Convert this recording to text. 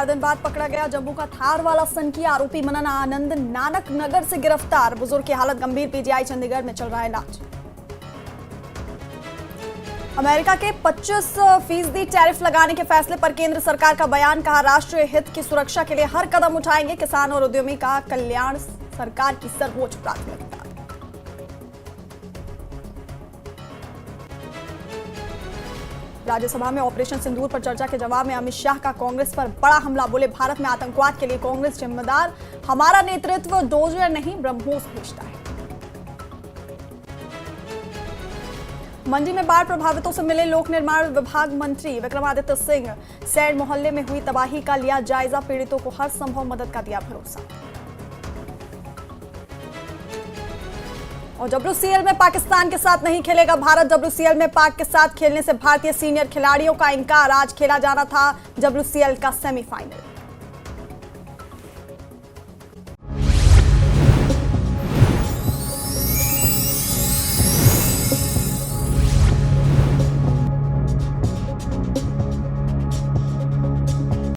4 दिन बाद पकड़ा गया जम्मू का थार वाला सनकी आरोपी मनन आनंद नानक नगर से गिरफ्तार। बुजुर्ग की हालत गंभीर, पीजीआई चंडीगढ़ में चल रहा है इलाज। अमेरिका के 25% टैरिफ लगाने के फैसले पर केंद्र सरकार का बयान, कहा राष्ट्रीय हित की सुरक्षा के लिए हर कदम उठाएंगे। किसान और उद्यमी का कल्याण सरकार की सर्वोच्च प्राथमिकता। राज्यसभा में ऑपरेशन सिंदूर पर चर्चा के जवाब में अमित शाह का कांग्रेस पर बड़ा हमला, बोले भारत में आतंकवाद के लिए कांग्रेस जिम्मेदार, हमारा नेतृत्व डोजर नहीं ब्रह्मोस भेजता है। मंडी में बाढ़ प्रभावितों से मिले लोक निर्माण विभाग मंत्री विक्रमादित्य सिंह, सैड मोहल्ले में हुई तबाही का लिया जायजा, पीड़ितों को हर संभव मदद का दिया भरोसा। और WCL में पाकिस्तान के साथ नहीं खेलेगा भारत। WCL में पाक के साथ खेलने से भारतीय सीनियर खिलाड़ियों का इनकार। आज खेला जाना था WCL का सेमीफाइनल।